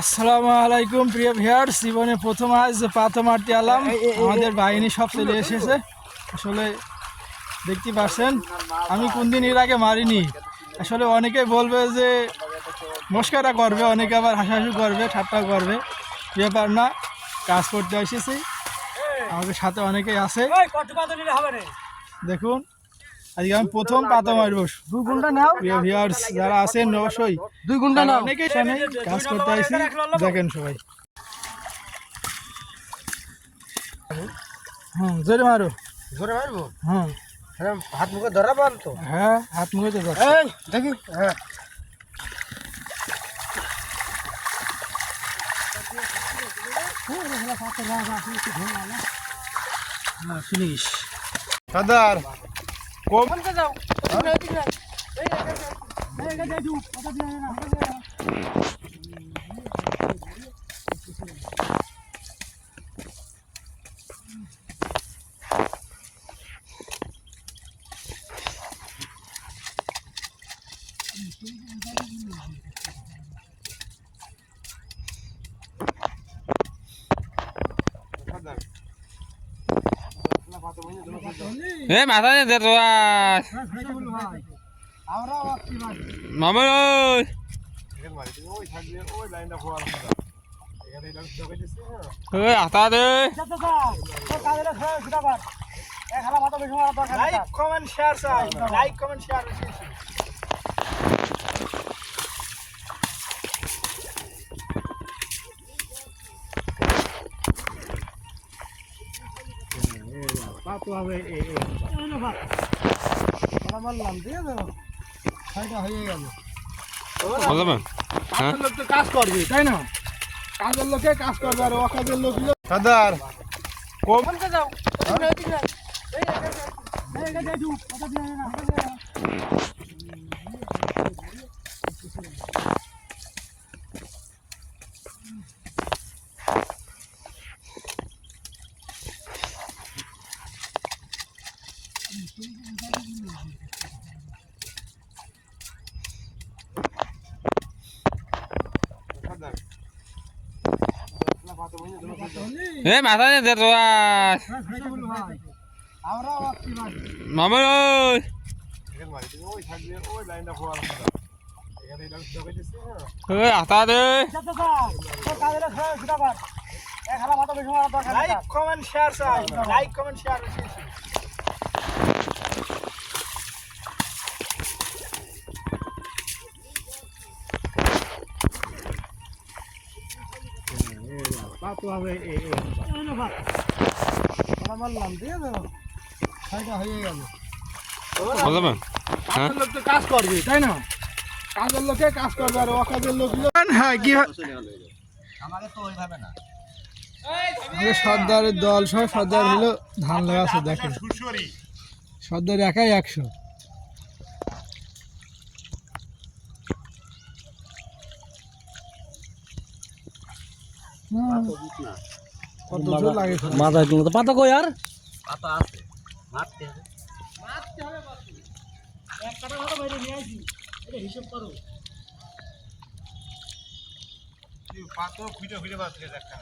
আসসালামু আলাইকুম প্রিয় ভিউয়ার্স, জীবনে প্রথম আজ পাতা মারতে এলাম। আমাদের বাহিনী সব চলে এসেছে। আসলে দেখতে পাচ্ছেন আমি কোন দিন এর আগে মারিনি। আসলে অনেকে বলবে যে মস্কারা করবে, অনেকে আবার হাসাহাসি করবে, ঠাট্টা করবে। ব্যাপার না, কাজ করতে এসেছি। আমাদের সাথে অনেকেই আছে। দেখুন আজকে আমি প্রথম পাতা মারব। 2 ঘন্টা নাও প্রিয় ভিউয়ার্স, যারা আছেন অবশ্যই 2 ঘন্টা নাও। অনেকেই সামনে কাজ করতে আইছি, দেখেন সবাই। জোরে মারো। জোরে মারবো? হ্যাঁ, হাত মুখে ধরা পান তো? হ্যাঁ, হাত মুখে তো যাচ্ছে। এই দেখি। হ্যাঁ, ফিনিশ। সর্দার কম যাও। মাথা নিয়ে দে মামা হাতা দে। লাইক কমেন্ট শেয়ার চাই, লাইক কমেন্ট শেয়ার। মারলাম, দিয়ে দেবো। হয়ে গেল। কাজের লোক তো কাজ করবে, তাই না? কাজের লোকে কাজ করবে, আর অকাজের লোক সর্দার কম যাও। মাথা নিয়ে দে মামা হাতা দে। লাইক কমেন্ট শেয়ার চাই, লাইক কমেন্ট শেয়ার। মারলাম, দিয়ে দেবো। হয়ে গেল। কাজের লোক তো কাজ করবে, তাই না? কাজের লোকে কাজ করবে, আর অকাজের লোক হ্যাঁ কি সর্দারের দল সহ সর্দার হলো ধান লাগাচ্ছে। দেখেন সর্দার একাই 100। কত জোর লাগে মাথা কিন্তু পাতা কই আর পাতা আছে মারতে হবে বাস। এক কাটা ভালো বাইরে নিয়ে আইছি, এটা হিসাব করো। পাতা খুঁজে খুঁজে বাস একটা